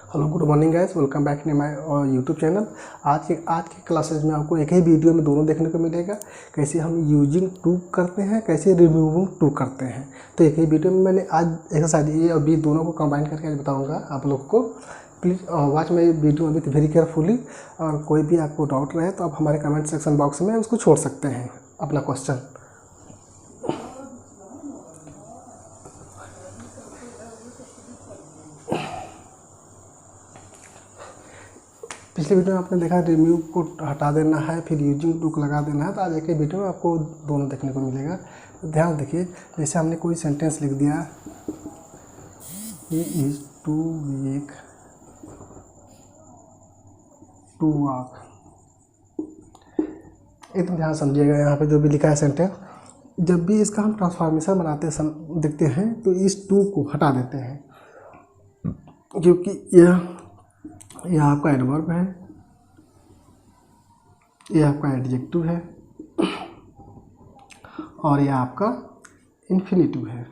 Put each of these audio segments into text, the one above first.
Hello good morning guys, welcome back to my YouTube channel. आज के classes में आपको एक ही वीडियो में दोनों देखने को मिलेगा। कैसे हम यूजिंग टू करते हैं, कैसे रिमूविंग टू करते हैं। तो एक ही वीडियो में मैंने आज एक्सरसाइज ए और बी दोनों को कंबाइन करके आज बताऊंगा आप लोग को। Please watch my video with very carefully. और कोई भी आपको डाउट रहे तो आप हमारे कमेंट सेक्शन बॉक्स में उसको छोड़ सकते हैं अपना क्वेश्चन। पिछले वीडियो में आपने देखा रिमूव को हटा देना है, फिर यूजिंग टू को लगा देना है। तो आज एक ही वीडियो में आपको दोनों देखने को मिलेगा। तो ध्यान देखिए, जैसे हमने कोई सेंटेंस लिख दिया, he is too weak to walk. एकदम ध्यान समझिएगा, यहाँ पे जो भी लिखा है सेंटेंस, जब भी इसका हम ट्रांसफॉर्मेशन बनाते देखते हैं तो इस टू को हटा देते हैं, क्योंकि यह आपका एडवर्ब है, यह आपका एडजेक्टिव है और यह आपका इन्फिनिटिव है।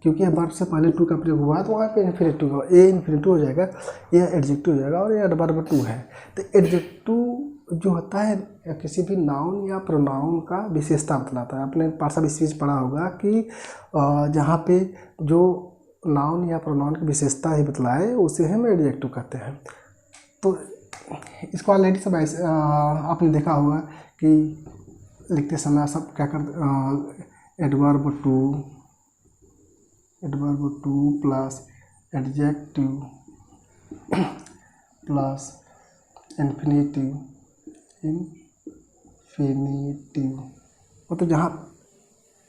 क्योंकि यह वर्ब से पहले टू का प्रयोग हुआ है तो वहाँ पे इन्फिनिटिव हो, ये इन्फिनिटिव हो जाएगा, यह एडजेक्टिव हो जाएगा और यह एडवर्ब टू है। तो एडजेक्टिव जो होता है किसी भी नाउन या प्रोनाउन का विशेषता बतलाता है। आपने पार्ट्स ऑफ स्पीच पढ़ा होगा कि जहाँ पे जो नाउन या प्रोनाउन की विशेषता ही बतलाए उसे हम एडजेक्टिव कहते हैं। तो इसको ऑलरेडी सब ऐसे आपने देखा होगा कि लिखते समय सब क्या करते, adverb two plus adjective plus infinitive. तो जहाँ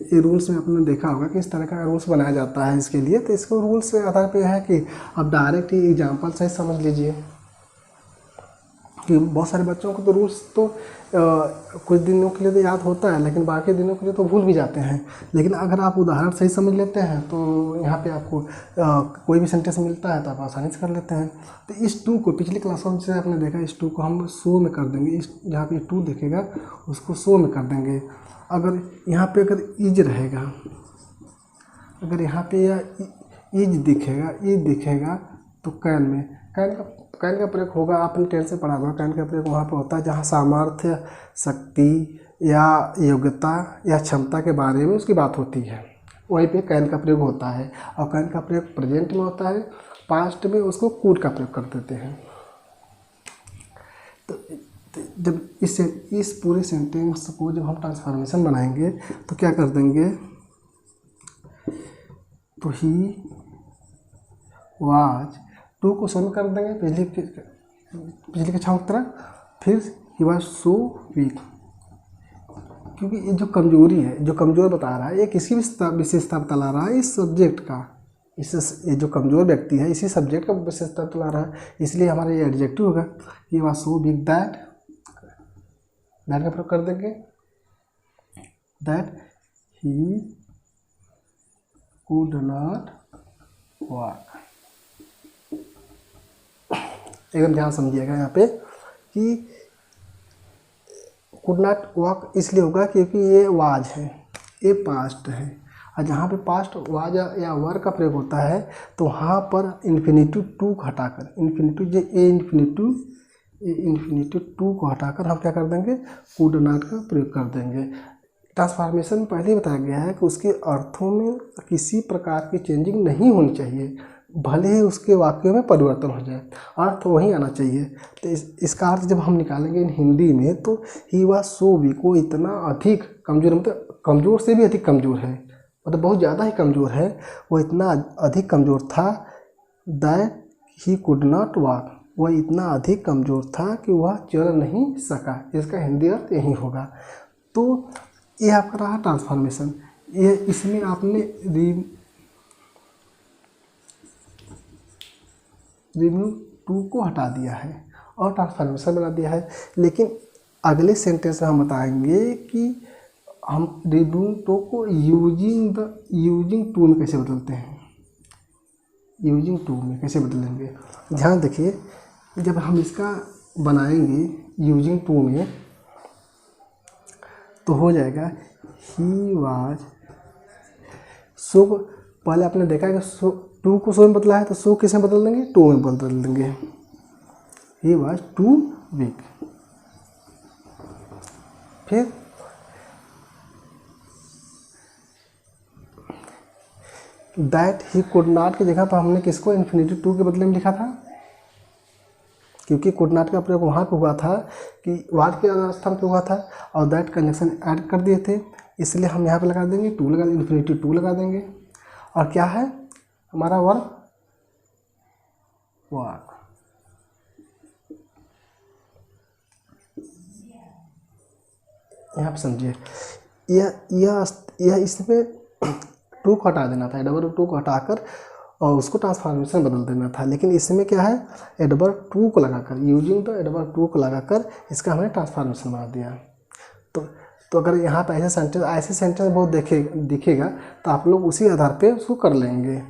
ये रूल्स में आपने देखा होगा कि इस तरह का रूल्स बनाया जाता है इसके लिए। तो इसको रूल्स के आधार पे है कि आप डायरेक्ट ही एग्जाम्पल से समझ लीजिए कि बहुत सारे बच्चों को तो रूल्स तो कुछ दिनों के लिए तो याद होता है, लेकिन बाकी दिनों के लिए तो भूल भी जाते हैं। लेकिन अगर आप उदाहरण सही समझ लेते हैं तो यहाँ पे आपको कोई भी सेंटेंस मिलता है तो आप आसानी से कर लेते हैं। तो इस टू को पिछले क्लासों में से आपने देखा, इस टू को हम शो में कर देंगे। इस जहाँ पे टू दिखेगा उसको शो में कर देंगे। अगर यहाँ पे अगर इज रहेगा, अगर यहाँ पे या इज दिखेगा तो कैन में कैन का प्रयोग होगा। आपने 10 से पढ़ा होगा, कैन का प्रयोग वहाँ पे होता है जहाँ सामर्थ्य, शक्ति या योग्यता या क्षमता के बारे में उसकी बात होती है, वहीं पे कैन का प्रयोग होता है। और कैन का प्रयोग प्रेजेंट में होता है, पास्ट में उसको कुड का प्रयोग कर देते हैं। तो जब इस पूरे सेंटेंस को जब हम ट्रांसफॉर्मेशन बनाएंगे तो क्या कर देंगे, तो ही वाज टू को शो कर देंगे पिछली कक्षाओं की तरह। फिर ही वाज सो वीक, क्योंकि ये जो कमजोरी है, जो कमज़ोर बता रहा है, ये किसी विशेषता बता रहा है इस सब्जेक्ट का। ये जो कमज़ोर व्यक्ति है इसी सब्जेक्ट का विशेषता बता रहा है, इसलिए हमारा ये एडजेक्टिव होगा। He was so weak that का प्रयोग कर देंगे, that he could not walk. एकदम ध्यान समझिएगा यहाँ पे कि कुड नॉट वॉक इसलिए होगा क्योंकि ये वाज है, ये पास्ट है। और जहाँ पे पास्ट वाज या वर का प्रयोग होता है तो वहाँ पर इन्फिनिटिव टू को हटाकर, इन्फिनिटिव टू को हटाकर हम क्या कर देंगे, कुड नॉट का प्रयोग कर देंगे। ट्रांसफॉर्मेशन में पहले ही बताया गया है कि उसके अर्थों में किसी प्रकार की चेंजिंग नहीं होनी चाहिए, भले ही उसके वाक्यों में परिवर्तन हो जाए, अर्थ वही आना चाहिए। तो इसका अर्थ जब हम निकालेंगे इन हिंदी में तो ही वाज सो वीक, वो इतना अधिक कमज़ोर, मतलब कमज़ोर से भी अधिक कमज़ोर है, मतलब बहुत ज़्यादा ही कमज़ोर है, वो इतना अधिक कमज़ोर था। That he could not walk, वह इतना अधिक कमज़ोर था कि वह चल नहीं सका। इसका हिंदी अर्थ यही होगा। तो ये आपका रहा ट्रांसफॉर्मेशन। ये इसमें आपने रिमूव टू को हटा दिया है और ट्रांसफॉर्मेशन बना दिया है। लेकिन अगले सेंटेंस में हम बताएंगे कि हम रिमूव टू को यूजिंग टू में कैसे बदलते हैं, यूजिंग टू में कैसे बदलेंगे। ध्यान देखिए, जब हम इसका बनाएंगे यूजिंग टू में तो हो जाएगा ही वाज सो पहले आपने देखा है कि टू को सो में बदला है, तो सो किस में बदल देंगे, टू में बदल देंगे। He was too weak. फिर दैट ही कुड नॉट की जगह पर हमने किसको इन्फिनिटी टू के बदले में लिखा था, क्योंकि कुड नॉट का प्रयोग वहाँ पे हुआ था कि वाट के स्थान पे हुआ था और दैट कंजंक्शन ऐड कर दिए थे, इसलिए हम यहाँ पे लगा देंगे टू, लगा इन्फिनिटी टू लगा देंगे। और क्या है हमारा वर्ब, वर्क। यहाँ पे समझिए, यह इसमें टू को हटा देना था, एडवर्ब टू को हटाकर और उसको ट्रांसफॉर्मेशन बदल देना था, लेकिन इसमें क्या है, एडवर्ब टू को लगाकर, यूजिंग द एडवर्ब टू को लगाकर इसका हमने ट्रांसफॉर्मेशन बना दिया। तो अगर यहाँ पे ऐसे सेंटेंस बहुत दिखेगा तो आप लोग उसी आधार पे उसको कर लेंगे,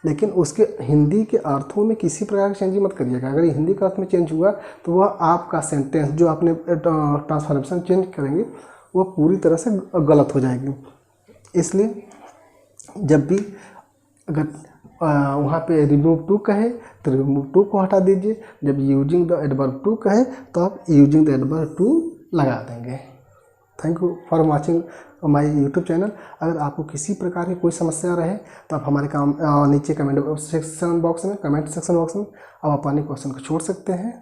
लेकिन उसके हिंदी के अर्थों में किसी प्रकार की चेंज मत करिएगा। अगर हिंदी के अर्थ में चेंज हुआ तो वह आपका सेंटेंस जो आपने ट्रांसफॉर्मेशन चेंज करेंगे वो पूरी तरह से गलत हो जाएगी। इसलिए जब भी अगर वहाँ पे रिमूव टू कहे तो रिमूव टू को हटा दीजिए, जब यूजिंग द एडवर्ब टू कहे तो आप यूजिंग द एडवर्ब टू लगा देंगे। Thank you for watching my YouTube channel. अगर आपको किसी प्रकार की कोई समस्या रहे तो आप हमारे नीचे कमेंट सेक्शन बॉक्स में आप अपने क्वेश्चन को छोड़ सकते हैं।